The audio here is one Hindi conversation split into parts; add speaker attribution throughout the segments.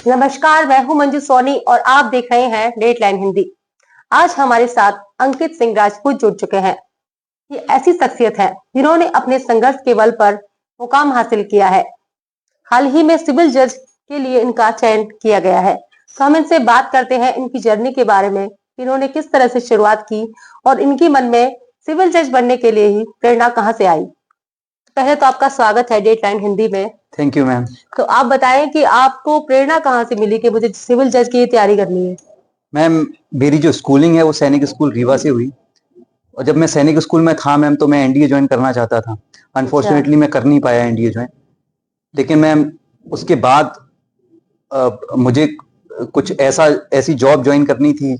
Speaker 1: नमस्कार, मैं हूं मंजू सोनी और आप देख रहे हैं डेडलाइन हिंदी। आज हमारे साथ अंकित सिंह राजपूत जुड़ चुके हैं। ये ऐसी शख्सियत है जिन्होंने अपने संघर्ष के बल पर मुकाम हासिल किया है। हाल ही में सिविल जज के लिए इनका चयन किया गया है। तो हम इनसे बात करते हैं इनकी जर्नी के बारे में, इन्होंने किस तरह से शुरुआत की और इनकी मन में सिविल जज बनने के लिए ही प्रेरणा कहाँ से आई। पहले तो आपका स्वागत है डेडलाइन हिंदी में।
Speaker 2: Thank you ma'am.
Speaker 1: तो आप बताएं कि आपको प्रेरणा कहाँ से मिली कि मुझे सिविल जज की तैयारी करनी है।
Speaker 2: मैम, मेरी जो स्कूलिंग है वो सैनिक स्कूल रीवा से हुई और जब मैं सैनिक स्कूल में था मैम तो मैं एनडीए ज्वाइन करना चाहता था। अनफॉर्चुनेटली मैं कर नहीं पाया एनडीए ज्वाइन। लेकिन मैम उसके बाद मुझे कुछ ऐसी जॉब ज्वाइन करनी थी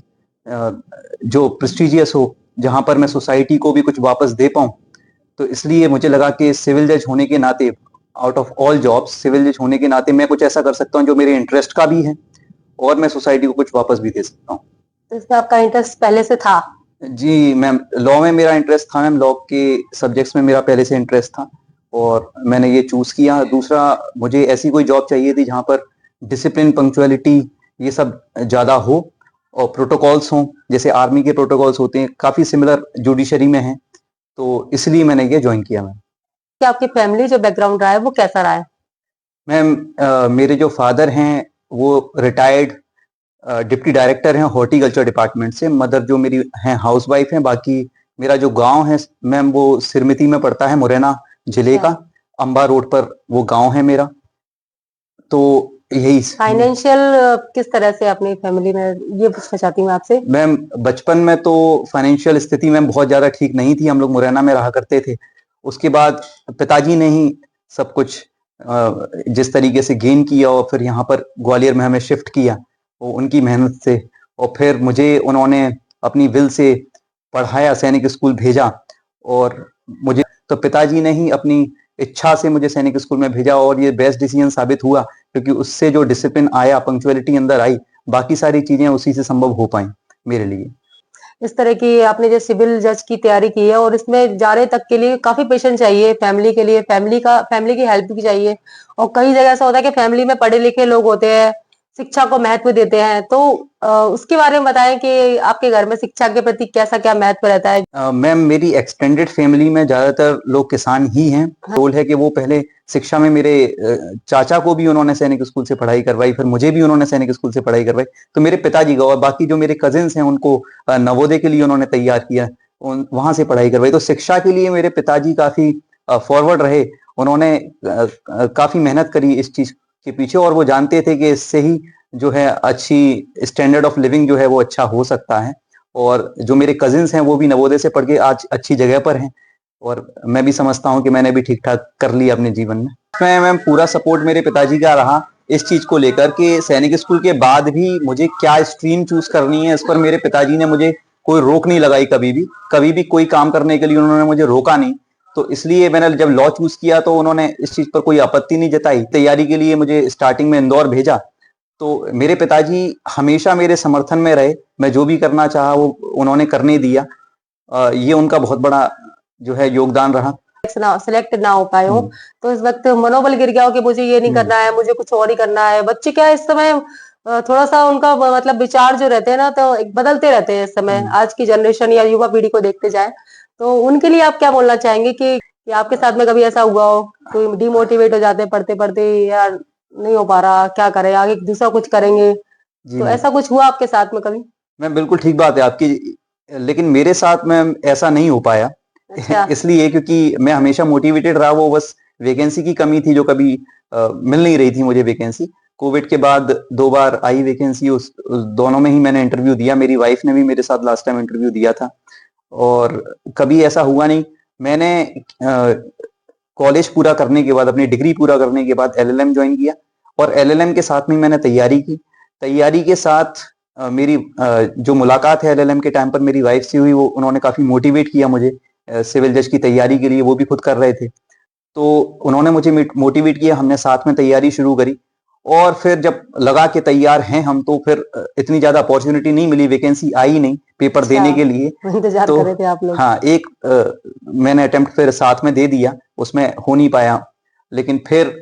Speaker 2: जो प्रेस्टिजियस हो, जहां पर मैं सोसाइटी को भी कुछ वापस दे पाऊं। तो इसलिए मुझे लगा कि सिविल जज होने के नाते, out of all jobs, civil जज होने के नाते मैं कुछ ऐसा कर सकता हूं जो मेरे इंटरेस्ट का भी है और मैं सोसाइटी को कुछ वापस भी दे सकता हूँ।
Speaker 1: तो इसमें आपका इंटरेस्ट पहले से था?
Speaker 2: जी मैम, लॉ में मेरा इंटरेस्ट था मैम। लॉ के सब्जेक्ट्स में मेरा पहले से इंटरेस्ट था और मैंने ये चूज किया। दूसरा, मुझे ऐसी कोई जॉब चाहिए थी जहां पर डिसिप्लिन, पंक्चुअलिटी ये सब ज्यादा हो और प्रोटोकॉल्स हों, जैसे आर्मी के प्रोटोकॉल्स होते हैं, काफी सिमिलर जुडिशरी में हैं। तो इसलिए मैंने ये ज्वाइन किया मैम।
Speaker 1: कि आपकी फैमिली जो बैकग्राउंड रहा है वो कैसा रहा है?
Speaker 2: मैम, मेरे जो फादर हैं वो रिटायर्ड डिप्टी डायरेक्टर हैं हॉर्टिकल्चर डिपार्टमेंट से। मदर जो मेरी हैं हाउसवाइफ हैं। बाकी मेरा जो गांव है मैम वो सिरमिती में पड़ता है, मुरैना जिले का, अंबा रोड पर वो गांव है मेरा। तो यही।
Speaker 1: फाइनेंशियल किस तरह से अपनी फैमिली में, ये पूछना चाहती हूँ आपसे।
Speaker 2: मैम, बचपन में तो फाइनेंशियल स्थिति मैम बहुत ज्यादा ठीक नहीं थी। हम लोग मुरैना में रहा करते थे। उसके बाद पिताजी ने ही सब कुछ जिस तरीके से गेन किया और फिर यहाँ पर ग्वालियर में हमें शिफ्ट किया, वो उनकी मेहनत से। और फिर मुझे उन्होंने अपनी विल से पढ़ाया, सैनिक स्कूल भेजा। और मुझे तो पिताजी ने ही अपनी इच्छा से मुझे सैनिक स्कूल में भेजा और ये बेस्ट डिसीजन साबित हुआ, क्योंकि उससे जो डिसिप्लिन आया, पंक्चुअलिटी अंदर आई, बाकी सारी चीजें उसी से संभव हो पाई मेरे लिए।
Speaker 1: इस तरह की आपने जो सिविल जज की तैयारी की है और इसमें जाने तक के लिए काफी पेशेंस चाहिए, फैमिली के लिए, फैमिली की हेल्प भी चाहिए। और कई जगह ऐसा होता है कि फैमिली में पढ़े लिखे लोग होते हैं, शिक्षा को महत्व देते हैं। तो उसके बारे में बताएं कि आपके घर में शिक्षा के प्रति कैसा क्या महत्व रहता है।
Speaker 2: मैम, मेरी एक्सटेंडेड फैमिली में ज्यादातर लोग किसान ही हैं। रोल है कि वो पहले शिक्षा में, मेरे चाचा को भी उन्होंने सैनिक स्कूल से पढ़ाई करवाई, फिर मुझे भी उन्होंने सैनिक स्कूल से पढ़ाई करवाई। तो मेरे पिताजी का और बाकी जो मेरे कजिन्स हैं उनको नवोदय के लिए उन्होंने तैयार किया, वहां से पढ़ाई करवाई। तो शिक्षा के लिए मेरे पिताजी काफी फॉरवर्ड रहे। उन्होंने काफी मेहनत करी इस चीज के पीछे और वो जानते थे कि इससे ही जो है अच्छी स्टैंडर्ड ऑफ लिविंग जो है वो अच्छा हो सकता है। और जो मेरे कजिन्स हैं वो भी नवोदय से पढ़ के आज अच्छी जगह पर हैं और मैं भी समझता हूं कि मैंने भी ठीक ठाक कर लिया अपने जीवन में। मैम, पूरा सपोर्ट मेरे पिताजी का रहा इस चीज को लेकर कि सैनिक स्कूल के बाद भी मुझे क्या स्ट्रीम चूज करनी है। इस पर मेरे पिताजी ने मुझे कोई रोक नहीं लगाई। कभी भी कोई काम करने के लिए उन्होंने मुझे रोका नहीं। तो इसलिए मैंने जब लॉ चूज किया तो उन्होंने इस चीज पर कोई आपत्ति नहीं जताई। तैयारी के लिए मुझे स्टार्टिंग में इंदौर भेजा। तो मेरे पिताजी हमेशा मेरे समर्थन में रहे। मैं जो भी करना चाहा वो उन्होंने करने दिया। ये उनका बहुत बड़ा जो है योगदान रहा।
Speaker 1: सिलेक्ट ना हो पाए हो तो इस वक्त मनोबल गिर गया हो कि मुझे ये नहीं करना है, मुझे कुछ और ही करना है। बच्चे क्या इस समय थोड़ा सा उनका मतलब विचार जो रहते हैं ना, तो एक बदलते रहते हैं इस समय, आज की जनरेशन या युवा पीढ़ी को देखते जाए। तो उनके लिए आप क्या बोलना चाहेंगे कि आपके साथ में कभी ऐसा हुआ हो, कोई डिमोटिवेट हो जाते हैं पढ़ते पढ़ते, यार नहीं हो पा रहा, क्या करें, आगे दूसरा कुछ करेंगे, तो ऐसा कुछ हुआ आपके साथ में कभी?
Speaker 2: मैं बिल्कुल ठीक बात है आपकी, लेकिन मेरे साथ में ऐसा नहीं हो पाया।
Speaker 1: अच्छा।
Speaker 2: इसलिए क्योंकि मैं हमेशा मोटिवेटेड रहा। वो बस वैकेंसी की कमी थी जो कभी मिल नहीं रही थी मुझे वैकेंसी। कोविड के बाद 2 बार आई वैकेंसी, उस दोनों में ही मैंने इंटरव्यू दिया। मेरी वाइफ ने भी मेरे साथ लास्ट टाइम इंटरव्यू दिया था और कभी ऐसा हुआ नहीं। मैंने कॉलेज पूरा करने के बाद, अपनी डिग्री पूरा करने के बाद एलएलएम ज्वाइन किया और एलएलएम के साथ में मैंने तैयारी की। तैयारी के साथ मेरी जो मुलाकात है एलएलएम के टाइम पर मेरी वाइफ से हुई, वो उन्होंने काफी मोटिवेट किया मुझे सिविल जज की तैयारी के लिए। वो भी खुद कर रहे थे तो उन्होंने मुझे मोटिवेट किया। हमने साथ में तैयारी शुरू करी और फिर जब लगा कि तैयार हैं हम, तो फिर इतनी ज्यादा अपॉर्चुनिटी नहीं मिली, वैकेंसी आई नहीं पेपर देने के लिए।
Speaker 1: इंतजार
Speaker 2: तो
Speaker 1: कर रहे थे आप लोग?
Speaker 2: हाँ, एक मैंने अटेम्प्ट फिर साथ में दे दिया, उसमें हो नहीं पाया। लेकिन फिर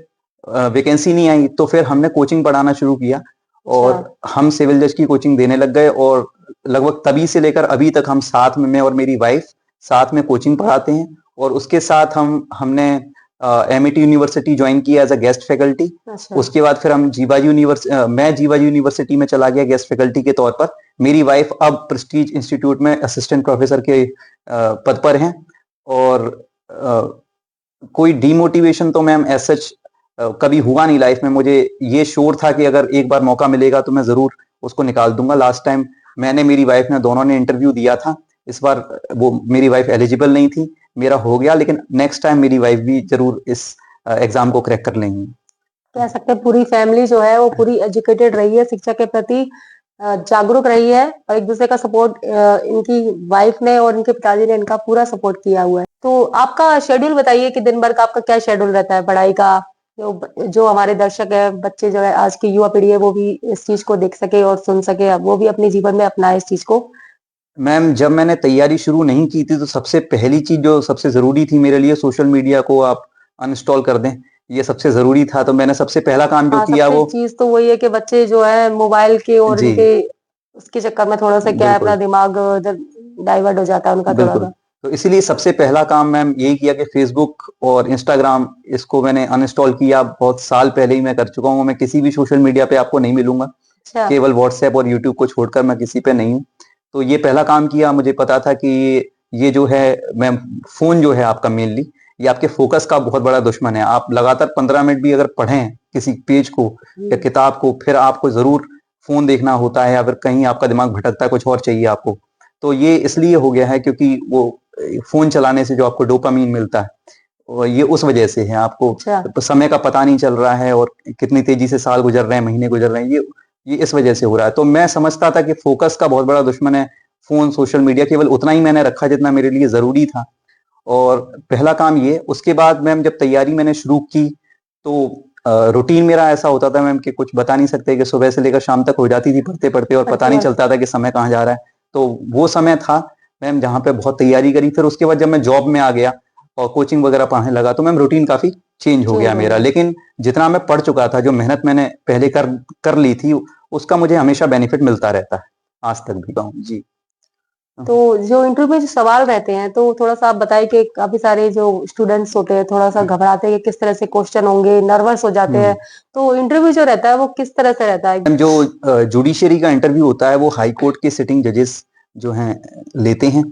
Speaker 2: वैकेंसी नहीं आई तो फिर हमने कोचिंग पढ़ाना शुरू किया और
Speaker 1: अच्छा।
Speaker 2: हम सिविल जज की कोचिंग देने लग गए और लगभग तभी से लेकर अभी तक हम साथ में, मैं और मेरी वाइफ साथ में कोचिंग पढ़ाते हैं। और उसके साथ हमने एमआईटी यूनिवर्सिटी ज्वाइन किया एज अ गेस्ट फैकल्टी।
Speaker 1: अच्छा।
Speaker 2: उसके बाद फिर मैं जीवाजी यूनिवर्सिटी में चला गया गेस्ट फैकल्टी के तौर पर। मेरी वाइफ अब प्रेस्टीज इंस्टीट्यूट में असिस्टेंट प्रोफेसर के पद पर हैं। और कोई डीमोटिवेशन तो मैम एज सच कभी हुआ नहीं लाइफ में। मुझे ये श्योर था कि अगर एक बार मौका मिलेगा तो मैं जरूर उसको निकाल दूंगा। लास्ट टाइम मैंने, मेरी वाइफ ने, दोनों ने इंटरव्यू दिया था। इस बार वो मेरी वाइफ एलिजिबल नहीं थी, मेरा हो गया, लेकिन नेक्स्ट टाइम मेरी वाइफ भी जरूर इस एग्जाम को क्रैक कर लेंगी।
Speaker 1: कह सकते हैं पूरी फैमिली जो है वो पूरी एजुकेटेड रही है, शिक्षा के प्रति जागरूक रही है और एक दूसरे का सपोर्ट इनकी वाइफ ने और इनके पिताजी ने इनका पूरा सपोर्ट किया हुआ है। तो आपका शेड्यूल बताइए कि दिन भर का आपका क्या शेड्यूल रहता है पढ़ाई का, जो हमारे दर्शक है, बच्चे जो है, आज की युवा पीढ़ी है, वो भी इस चीज को देख सके और सुन सके, वो भी अपने जीवन में अपनाए इस चीज को।
Speaker 2: मैम जब मैंने तैयारी शुरू नहीं की थी तो सबसे पहली चीज जो सबसे जरूरी थी मेरे लिए, सोशल मीडिया को आप अनइंस्टॉल कर दें, ये सबसे जरूरी था। तो मैंने सबसे पहला काम जो
Speaker 1: हाँ,
Speaker 2: किया
Speaker 1: सबसे
Speaker 2: वो,
Speaker 1: चीज तो वही है कि बच्चे जो है मोबाइल के और
Speaker 2: जी
Speaker 1: इनके उसके चक्कर में थोड़ा सा क्या है, अपना
Speaker 2: बिल्कुल
Speaker 1: दिमाग इधर डाइवर्ट हो जाता है उनका थोड़ा
Speaker 2: बिल्कुल।
Speaker 1: सा।
Speaker 2: तो इसीलिए सबसे पहला काम मैम यही किया कि फेसबुक और इंस्टाग्राम, इसको मैंने अनइंस्टॉल किया। बहुत साल पहले ही मैं कर चुका हूँ। मैं किसी भी सोशल मीडिया पे आपको नहीं मिलूंगा,
Speaker 1: अच्छा।
Speaker 2: केवल व्हाट्सएप और यूट्यूब को छोड़कर मैं किसी पे नहीं हूँ। तो ये पहला काम किया। मुझे पता था कि ये जो है, मैं, फोन जो है आपका मेनली, ये आपके फोकस का बहुत बड़ा दुश्मन है। आप लगातार 15 मिनट भी अगर पढ़ें किसी पेज को या किताब को, फिर आपको जरूर फोन देखना होता है या फिर कहीं आपका दिमाग भटकता है, कुछ और चाहिए आपको। तो ये इसलिए हो गया है क्योंकि वो फोन चलाने से जो आपको डोपामीन मिलता है, और ये उस वजह से है। आपको
Speaker 1: अच्छा।
Speaker 2: समय का पता नहीं चल रहा है और कितनी तेजी से साल गुजर रहे हैं, महीने गुजर रहे हैं, ये इस वजह से हो रहा है। तो मैं समझता था कि फोकस का बहुत बड़ा दुश्मन है फोन, सोशल मीडिया। केवल उतना ही मैंने रखा जितना मेरे लिए जरूरी था। और पहला काम ये। उसके बाद मैम जब तैयारी मैंने शुरू की तो रूटीन मेरा ऐसा होता था मैम कि कुछ बता नहीं सकते, कि सुबह से लेकर शाम तक हो जाती थी पढ़ते पढ़ते और पता नहीं चलता था कि समय कहाँ जा रहा है। तो वो समय था मैम जहाँ पे बहुत तैयारी करी। फिर उसके बाद जब मैं जॉब में आ गया और कोचिंग वगैरह पढ़ने लगा तो मैम रूटीन काफी चेंज हो गया मेरा। लेकिन जितना मैं पढ़ चुका था, जो मेहनत मैंने पहले कर ली थी, उसका मुझे हमेशा बेनिफिट मिलता रहता है, आज तक भी कहूँ जी।
Speaker 1: तो जो इंटरव्यू में जो सवाल रहते हैं तो थोड़ा सा आप बताइए कि काफी सारे जो स्टूडेंट्स होते हैं थोड़ा सा घबराते हैं कि किस तरह से क्वेश्चन होंगे, नर्वस हो जाते हैं। तो इंटरव्यू जो रहता है वो किस तरह से रहता है?
Speaker 2: मैम जो जुडिशरी का इंटरव्यू होता है वो हाई कोर्ट के सिटिंग जजेस जो हैं लेते हैं।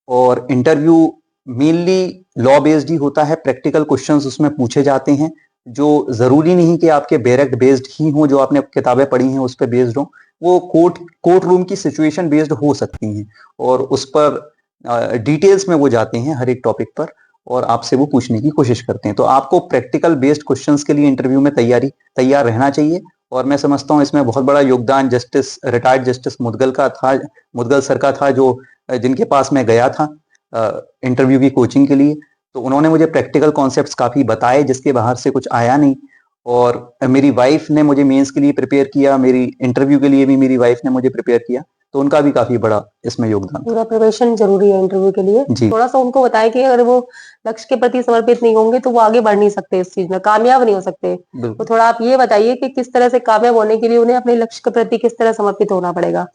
Speaker 2: और इंटरव्यू मेनली लॉ बेस्ड ही होता है। प्रैक्टिकल क्वेश्चंस उसमें पूछे जाते हैं, जो जरूरी नहीं कि आपके डायरेक्ट बेस्ड ही हो, जो आपने किताबें पढ़ी हैं उस पर बेस्ड हो। वो कोर्ट रूम की सिचुएशन बेस्ड हो सकती हैं और उस पर डिटेल्स में वो जाते हैं हर एक टॉपिक पर और आपसे वो पूछने की कोशिश करते हैं। तो आपको प्रैक्टिकल बेस्ड क्वेश्चंस के लिए इंटरव्यू में तैयार रहना चाहिए। और मैं समझता हूँ इसमें बहुत बड़ा योगदान रिटायर्ड जस्टिस मुदगल सर का था, जो जिनके पास मैं गया था इंटरव्यू की कोचिंग के लिए। तो उन्होंने मुझे प्रैक्टिकल कॉन्सेप्ट्स काफी बताए, जिसके बाहर से कुछ आया नहीं। और मेरी वाइफ ने मुझे मेंस के लिए प्रिपेयर किया, मेरी इंटरव्यू के लिए भी मेरी वाइफ ने मुझे प्रिपेयर किया। तो उनका भी काफी बड़ा इसमें योगदान था।
Speaker 1: पूरा प्रिपरेशन जरूरी है इंटरव्यू के लिए।
Speaker 2: जी
Speaker 1: थोड़ा सा उनको बताएं कि अगर वो लक्ष्य के प्रति समर्पित नहीं होंगे तो वो आगे बढ़ नहीं सकते, इस चीज में कामयाब नहीं हो सकते। तो
Speaker 2: बिल्कुल
Speaker 1: थोड़ा आप ये बताइए कि किस तरह से कामयाब होने के लिए उन्हें अपने लक्ष्य के प्रति किस तरह समर्पित होना पड़ेगा?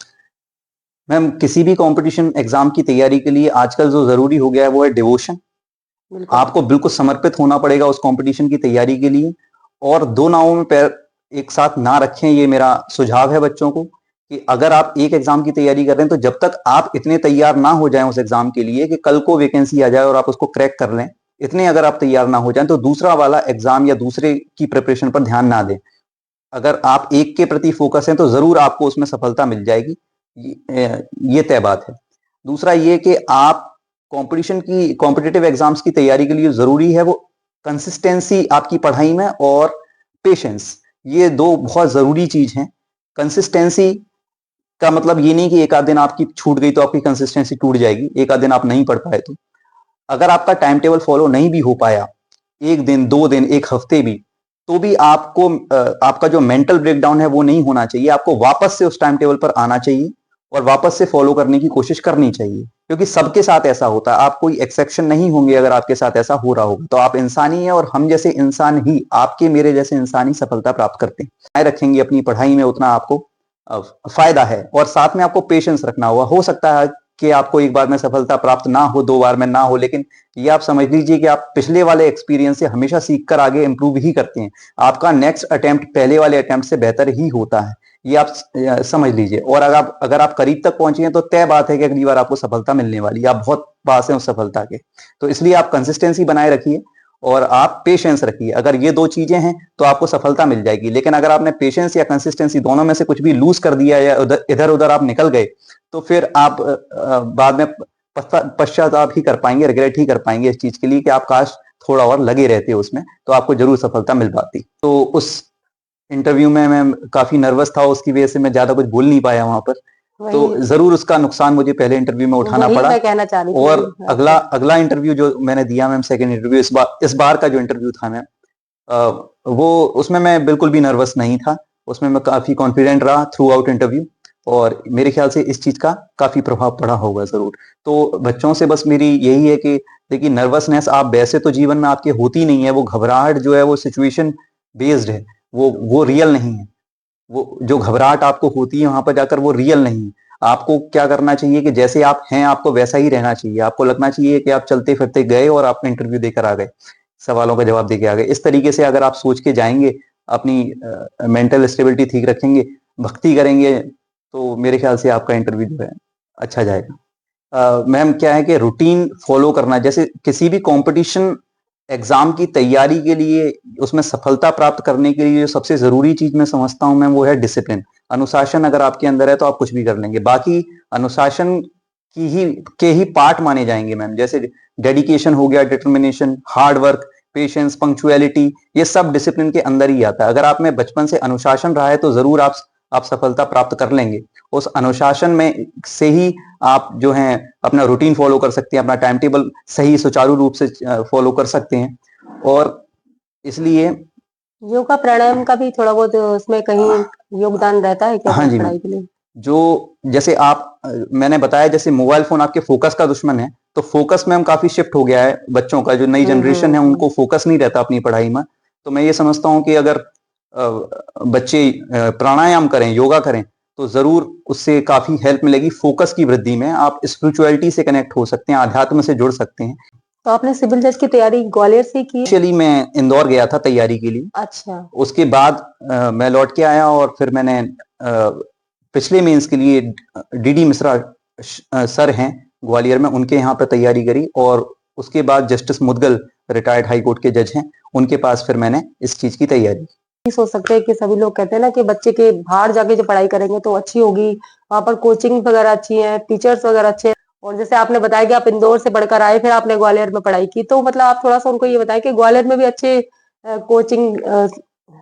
Speaker 2: मैम, किसी भी कंपटीशन एग्जाम की तैयारी के लिए आजकल जो जरूरी हो गया है वो है डिवोशन।
Speaker 1: बिल्कुल।
Speaker 2: आपको बिल्कुल समर्पित होना पड़ेगा उस कंपटीशन की तैयारी के लिए। और दो नावों में पैर एक साथ ना रखें, ये मेरा सुझाव है बच्चों को। कि अगर आप एक एग्जाम की तैयारी कर रहे हैं तो जब तक आप इतने तैयार ना हो जाएं उस एग्जाम के लिए कि कल को वैकेंसी आ जाए और आप उसको क्रैक कर लें, इतने अगर आप तैयार ना हो जाएं तो दूसरा वाला एग्जाम या दूसरे की प्रिपरेशन पर ध्यान ना दें। अगर आप एक के प्रति फोकस हैं तो जरूर आपको उसमें सफलता मिल जाएगी, ये तय बात है। दूसरा ये कि आप कॉम्पिटिटिव एग्जाम्स की तैयारी के लिए जरूरी है वो कंसिस्टेंसी आपकी पढ़ाई में और पेशेंस। ये दो बहुत जरूरी चीज हैं। कंसिस्टेंसी का मतलब ये नहीं कि एक आध दिन आपकी छूट गई तो आपकी कंसिस्टेंसी टूट जाएगी, एक आध दिन आप नहीं पढ़ पाए तो। अगर आपका टाइम टेबल फॉलो नहीं भी हो पाया, एक दिन, 2 दिन, एक हफ्ते भी, तो भी आपको आपका जो मेंटल ब्रेकडाउन है वो नहीं होना चाहिए। आपको वापस से उस टाइम टेबल पर आना चाहिए और वापस से फॉलो करने की कोशिश करनी चाहिए, क्योंकि सबके साथ ऐसा होता है, आप कोई एक्सेप्शन नहीं होंगे अगर आपके साथ ऐसा हो रहा होगा। तो आप इंसान ही हैं और हम जैसे इंसान ही, आपके मेरे जैसे इंसान ही सफलता प्राप्त करते हैं। रखेंगे अपनी पढ़ाई में उतना आपको फायदा है, और साथ में आपको पेशेंस रखना होगा। हो सकता है कि आपको एक बार में सफलता प्राप्त ना हो, 2 बार में ना हो, लेकिन ये आप समझ लीजिए कि आप पिछले वाले एक्सपीरियंस से हमेशा सीखकर आगे इंप्रूव ही करते हैं। आपका नेक्स्ट अटेम्प्ट पहले वाले अटेम्प्ट से बेहतर ही होता है, ये आप समझ लीजिए। और अगर आप करीब तक पहुंचे हैं तो तय बात है कि अगली बार आपको सफलता मिलने वाली है, आप बहुत पास हैं उस सफलता के। तो इसलिए आप कंसिस्टेंसी बनाए रखिए और आप पेशेंस रखिए। अगर ये 2 चीजें हैं तो आपको सफलता मिल जाएगी। लेकिन अगर आपने पेशेंस या कंसिस्टेंसी दोनों में से कुछ भी लूज कर दिया या इधर उधर आप निकल गए, तो फिर आप बाद में पश्चाताप ही कर पाएंगे, रिग्रेट ही कर पाएंगे इस चीज के लिए कि आप काश थोड़ा और लगे रहते उसमें, तो आपको जरूर सफलता मिल पाती। तो उस इंटरव्यू में मैं काफी नर्वस था, उसकी वजह से मैं ज्यादा कुछ बोल नहीं पाया वहां पर। तो जरूर उसका नुकसान मुझे पहले इंटरव्यू में उठाना पड़ा।
Speaker 1: मैं कहना चाह रही थी।
Speaker 2: और अगला इंटरव्यू जो मैंने दिया मैम, सेकंड इंटरव्यू, इस बार का जो इंटरव्यू था मैम, वो उसमें मैं बिल्कुल भी नर्वस नहीं था। उसमें मैं काफी कॉन्फिडेंट रहा थ्रू आउट इंटरव्यू, और मेरे ख्याल से इस चीज का काफी प्रभाव पड़ा होगा जरूर। तो बच्चों से बस मेरी यही है कि देखिए, नर्वसनेस आप वैसे तो जीवन में आपके होती नहीं है, वो घबराहट जो है वो सिचुएशन बेस्ड है, वो रियल नहीं है। वो जो घबराहट आपको होती है वहां पर जाकर, वो रियल नहीं है। आपको क्या करना चाहिए कि जैसे आप हैं आपको वैसा ही रहना चाहिए। आपको लगना चाहिए कि आप चलते फिरते गए और आप इंटरव्यू देकर आ गए, सवालों का जवाब देके आ गए। इस तरीके से अगर आप सोच के जाएंगे, अपनी मेंटल स्टेबिलिटी ठीक रखेंगे, भक्ति करेंगे, तो मेरे ख्याल से आपका इंटरव्यू जो है अच्छा जाएगा। मैम क्या है कि रूटीन फॉलो करना, जैसे किसी भी कंपटीशन एग्जाम की तैयारी के लिए, उसमें सफलता प्राप्त करने के लिए जो सबसे जरूरी चीज मैं समझता हूं मैम, वो है डिसिप्लिन। अनुशासन अगर आपके अंदर है तो आप कुछ भी कर लेंगे। बाकी अनुशासन के ही पार्ट माने जाएंगे मैम, जैसे डेडिकेशन हो गया, determination, hard work, patience, punctuality, ये सब डिसिप्लिन के अंदर ही आता है। अगर आप में बचपन से अनुशासन रहा है तो जरूर आप सफलता प्राप्त कर लेंगे। उस अनुशासन में से ही आप जो हैं अपना रूटीन फॉलो कर सकते हैं, अपना टाइम टेबल सही सुचारू रूप से फॉलो कर सकते हैं। और इसलिए
Speaker 1: योगा प्राणायाम का भी थोड़ा बहुत उसमें कहीं योगदान रहता है क्या?
Speaker 2: हाँ जी,
Speaker 1: पढ़ाई के लिए
Speaker 2: जो जैसे मैंने बताया, जैसे मोबाइल फोन आपके फोकस का दुश्मन है, तो फोकस में हम काफी शिफ्ट हो गया है बच्चों का। जो नई जनरेशन है उनको फोकस नहीं रहता अपनी पढ़ाई में। तो मैं ये समझता हूँ कि अगर बच्चे प्राणायाम करें, योगा करें, तो जरूर उससे काफी हेल्प मिलेगी फोकस की वृद्धि में। आप स्पिरिचुअलिटी से कनेक्ट हो सकते हैं, अध्यात्म से जुड़ सकते हैं।
Speaker 1: तो आपने सिविल जज की तैयारी ग्वालियर से की?
Speaker 2: एक्चुअली मैं इंदौर गया था तैयारी के लिए।
Speaker 1: अच्छा।
Speaker 2: उसके बाद मैं लौट के आया और फिर मैंने पिछले मेंस के लिए डीडी मिश्रा सर हैं ग्वालियर में, उनके यहाँ पर तैयारी करी। और उसके बाद justice Mudgal, retired high court के जज हैं, उनके पास फिर मैंने इस चीज की तैयारी।
Speaker 1: सोच सकते हैं कि सभी लोग कहते हैं ना कि बच्चे के बाहर जाके जो पढ़ाई करेंगे तो अच्छी होगी, वहां पर कोचिंग वगैरह अच्छी है, टीचर्स वगैरह अच्छे हैं। और जैसे आपने बताया कि आप इंदौर से पढ़कर आए, फिर आपने ग्वालियर में पढ़ाई की, तो मतलब आप थोड़ा सा उनको ये बताएं कि ग्वालियर में भी अच्छे कोचिंग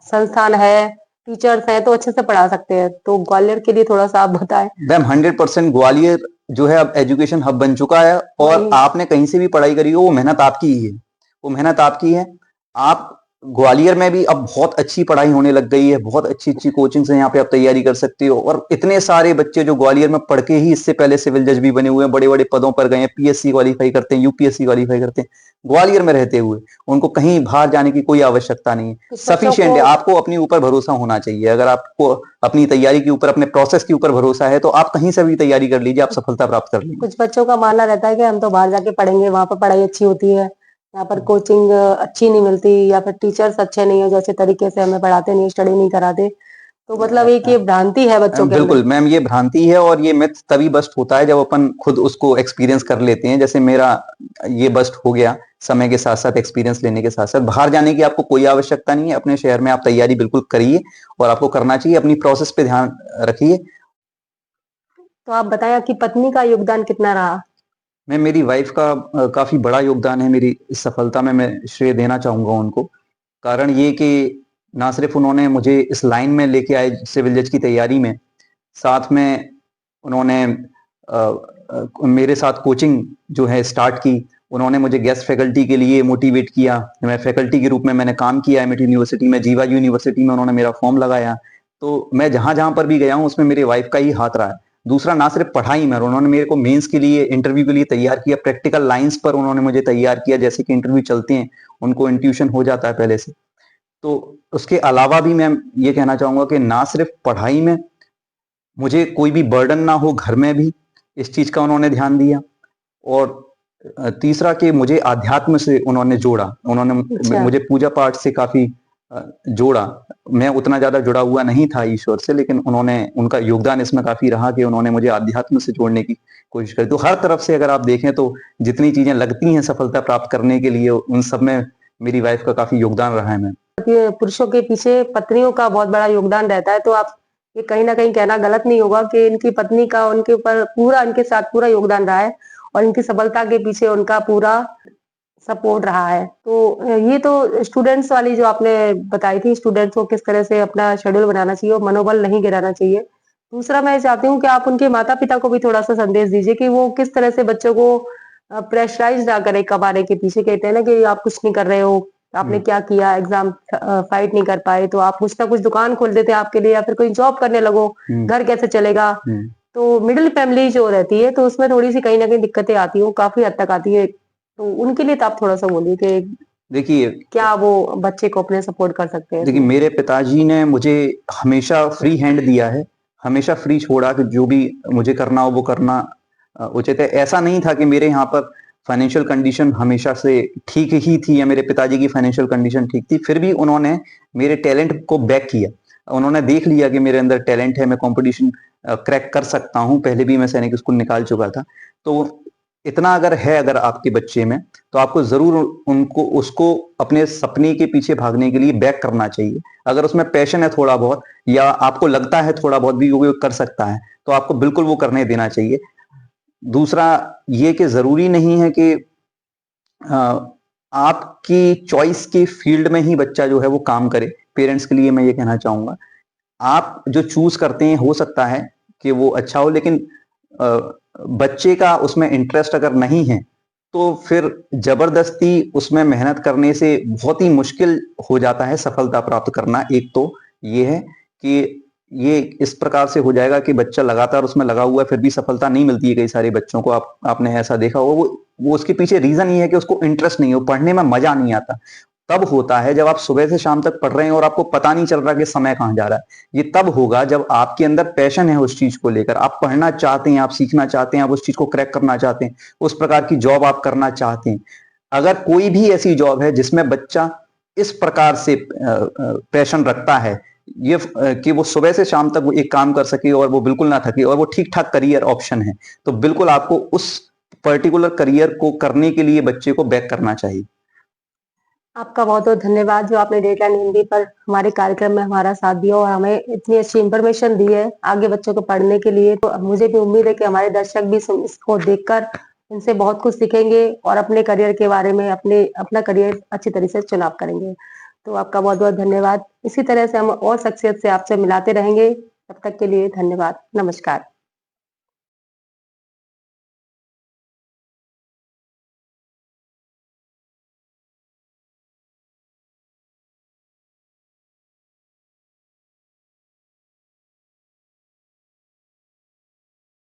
Speaker 1: संस्थान है, टीचर्स हैं, तो अच्छे से पढ़ा सकते हैं। तो ग्वालियर के लिए थोड़ा सा आप बताएं।
Speaker 2: मैम 100% ग्वालियर जो है अब एजुकेशन हब बन चुका है। और आपने कहीं से भी पढ़ाई करी हो, वो मेहनत आपकी ही है, वो मेहनत आपकी है। आप ग्वालियर में भी अब बहुत अच्छी पढ़ाई होने लग गई है, बहुत अच्छी अच्छी कोचिंग से यहाँ पे आप तैयारी कर सकते हो। और इतने सारे बच्चे जो ग्वालियर में पढ़ के ही इससे पहले सिविल जज भी बने हुए हैं, बड़े बड़े पदों पर गए हैं, पीएससी क्वालिफाई करते हैं, यूपीएससी क्वालिफाई करते हैं ग्वालियर में रहते हुए। उनको कहीं बाहर जाने की कोई आवश्यकता नहीं है, सफिशिएंट है। आपको अपने ऊपर भरोसा होना चाहिए। अगर आपको अपनी तैयारी के ऊपर, अपने प्रोसेस के ऊपर भरोसा है, तो आप कहीं से भी तैयारी कर लीजिए, आप सफलता प्राप्त कर लेंगे।
Speaker 1: कुछ बच्चों का मानना रहता है कि हम तो बाहर जाके पढ़ेंगे, वहां पर पढ़ाई अच्छी होती है, यहाँ पर कोचिंग अच्छी नहीं मिलती, या फिर टीचर्स अच्छे नहीं है, जैसे तरीके से हमें पढ़ाते नहीं, स्टडी नहीं कराते। तो मतलब एक ये भ्रांति है बच्चों के।
Speaker 2: बिल्कुल मैम, ये भ्रांति है और ये मिथ तभी बस्ट होता है जब अपन खुद उसको एक्सपीरियंस कर लेते हैं। जैसे मेरा ये बस्ट हो गया समय के साथ साथ, एक्सपीरियंस लेने के साथ साथ। बाहर जाने की आपको कोई आवश्यकता नहीं है, अपने शहर में आप तैयारी बिल्कुल करिए और आपको करना चाहिए। अपनी प्रोसेस पे ध्यान रखिए।
Speaker 1: तो आप बताएं आपकी पत्नी का योगदान कितना रहा?
Speaker 2: मैं मेरी वाइफ का काफी बड़ा योगदान है मेरी इस सफलता में, मैं श्रेय देना चाहूंगा उनको। कारण ये कि ना सिर्फ उन्होंने मुझे इस लाइन में लेके आए सिविल जज की तैयारी में, साथ में उन्होंने मेरे साथ कोचिंग जो है स्टार्ट की। उन्होंने मुझे गेस्ट फैकल्टी के लिए मोटिवेट किया। मैं फैकल्टी के रूप में मैंने काम किया एमिटी यूनिवर्सिटी में, जीवा यूनिवर्सिटी में उन्होंने मेरा फॉर्म लगाया। तो मैं जहां जहां पर भी गया हूं उसमें मेरे वाइफ का ही हाथ रहा है। दूसरा ना सिर्फ पढ़ाई में, उन्होंने मेरे को मेंस के लिए, इंटरव्यू के लिए तैयार किया, प्रैक्टिकल लाइंस पर उन्होंने मुझे तैयार किया, जैसे कि इंटरव्यू चलते हैं उनको इंट्यूशन हो जाता है पहले से। तो उसके अलावा भी मैं ये कहना चाहूंगा कि ना सिर्फ पढ़ाई में मुझे कोई भी बर्डन ना हो, घर में भी इस चीज का उन्होंने ध्यान दिया। और तीसरा कि मुझे आध्यात्म से उन्होंने जोड़ा, उन्होंने
Speaker 1: अच्छा।
Speaker 2: मुझे पूजा पाठ से काफी जोड़ा। मैं उतना ज्यादा जुड़ा हुआ नहीं था ईश्वर से, लेकिन उनका योगदान इसमें काफी रहा कि उन्होंने मुझे आध्यात्म से जोड़ने की कोशिश करी। तो हर तरफ से अगर आप देखें तो जितनी चीजें लगती हैं सफलता प्राप्त करने के लिए, उन सब में मेरी वाइफ का काफी योगदान रहा है।
Speaker 1: पुरुषों के पीछे पत्नियों का बहुत बड़ा योगदान रहता है, तो आप ये कहीं ना कहीं कहना गलत नहीं होगा कि इनकी पत्नी का उनके ऊपर पूरा, इनके साथ पूरा योगदान रहा है और इनकी सफलता के पीछे उनका पूरा सपोर्ट रहा है। तो ये तो स्टूडेंट्स वाली जो आपने बताई थी, स्टूडेंट्स को किस तरह से अपना शेड्यूल बनाना चाहिए और मनोबल नहीं गिराना चाहिए। दूसरा मैं चाहती हूँ कि आप उनके माता पिता को भी थोड़ा सा संदेश दीजिए कि वो किस तरह से बच्चों को प्रेशराइज ना करे कमाने के पीछे। कहते हैं ना कि आप कुछ नहीं कर रहे हो, आपने क्या किया, एग्जाम फाइट नहीं कर पाए तो आप कुछ ना कुछ दुकान खोल देते हैं आपके लिए, या फिर कोई जॉब करने लगो, घर कैसे चलेगा। तो मिडिल फैमिली जो रहती है तो उसमें थोड़ी सी कहीं ना कहीं दिक्कतें आती हैं, काफी हद तक आती है। तो उनके लिए तो आप थोड़ा सा बोलिए कि
Speaker 2: देखिए,
Speaker 1: क्या वो बच्चे को अपने सपोर्ट कर सकते हैं।
Speaker 2: देखिए मेरे पिताजी ने मुझे हमेशा फ्री हैंड दिया है, हमेशा फ्री छोड़ा कि जो भी मुझे करना हो वो करना उचित है। ऐसा नहीं था कि मेरे यहाँ पर फाइनेंशियल कंडीशन हमेशा से ठीक ही थी या मेरे पिताजी की फाइनेंशियल कंडीशन ठीक थी, फिर भी उन्होंने मेरे टैलेंट को बैक किया। उन्होंने देख लिया कि मेरे अंदर टैलेंट है, मैं कंपटीशन क्रैक कर सकता हूँ। पहले भी मैं सैनिक स्कूल निकाल चुका था। तो इतना अगर आपके बच्चे में, तो आपको जरूर उसको अपने सपने के पीछे भागने के लिए बैक करना चाहिए। अगर उसमें पैशन है थोड़ा बहुत, या आपको लगता है थोड़ा बहुत भी वो कर सकता है, तो आपको बिल्कुल वो करने देना चाहिए। दूसरा ये कि जरूरी नहीं है कि आपकी चॉइस के फील्ड में ही बच्चा जो है वो काम करे। पेरेंट्स के लिए मैं ये कहना चाहूंगा, आप जो चूज करते हैं हो सकता है कि वो अच्छा हो, लेकिन बच्चे का उसमें इंटरेस्ट अगर नहीं है तो फिर जबरदस्ती उसमें मेहनत करने से बहुत ही मुश्किल हो जाता है सफलता प्राप्त करना। एक तो ये है कि ये इस प्रकार से हो जाएगा कि बच्चा लगातार उसमें लगा हुआ है, फिर भी सफलता नहीं मिलती है कई सारे बच्चों को। आपने ऐसा देखा होगा। वो उसके पीछे रीजन ये है कि उसको इंटरेस्ट नहीं है, पढ़ने में मजा नहीं आता। तब होता है जब आप सुबह से शाम तक पढ़ रहे हैं और आपको पता नहीं चल रहा कि समय कहाँ जा रहा है। ये तब होगा जब आपके अंदर पैशन है उस चीज को लेकर, आप पढ़ना चाहते हैं, आप सीखना चाहते हैं, आप उस चीज को क्रैक करना चाहते हैं, उस प्रकार की जॉब आप करना चाहते हैं। अगर कोई भी ऐसी जॉब है जिसमें बच्चा इस प्रकार से पैशन रखता है, ये कि वो सुबह से शाम तक वो एक काम कर सके और वो बिल्कुल ना थके, और वो ठीक ठाक करियर ऑप्शन है, तो बिल्कुल आपको उस पर्टिकुलर करियर को करने के लिए बच्चे को बैक करना चाहिए।
Speaker 1: आपका बहुत बहुत धन्यवाद जो आपने डेडलाइन हिंदी पर हमारे कार्यक्रम में हमारा साथ दिया और हमें इतनी अच्छी इंफॉर्मेशन दी है आगे बच्चों को पढ़ने के लिए। तो मुझे भी उम्मीद है कि हमारे दर्शक भी इसको देखकर इनसे बहुत कुछ सीखेंगे और अपने करियर के बारे में अपना करियर अच्छी तरह से चुनाव करेंगे। तो आपका बहुत बहुत धन्यवाद। इसी तरह से हम और शख्सियत से आपसे मिलाते रहेंगे। तब तक के लिए धन्यवाद। नमस्कार।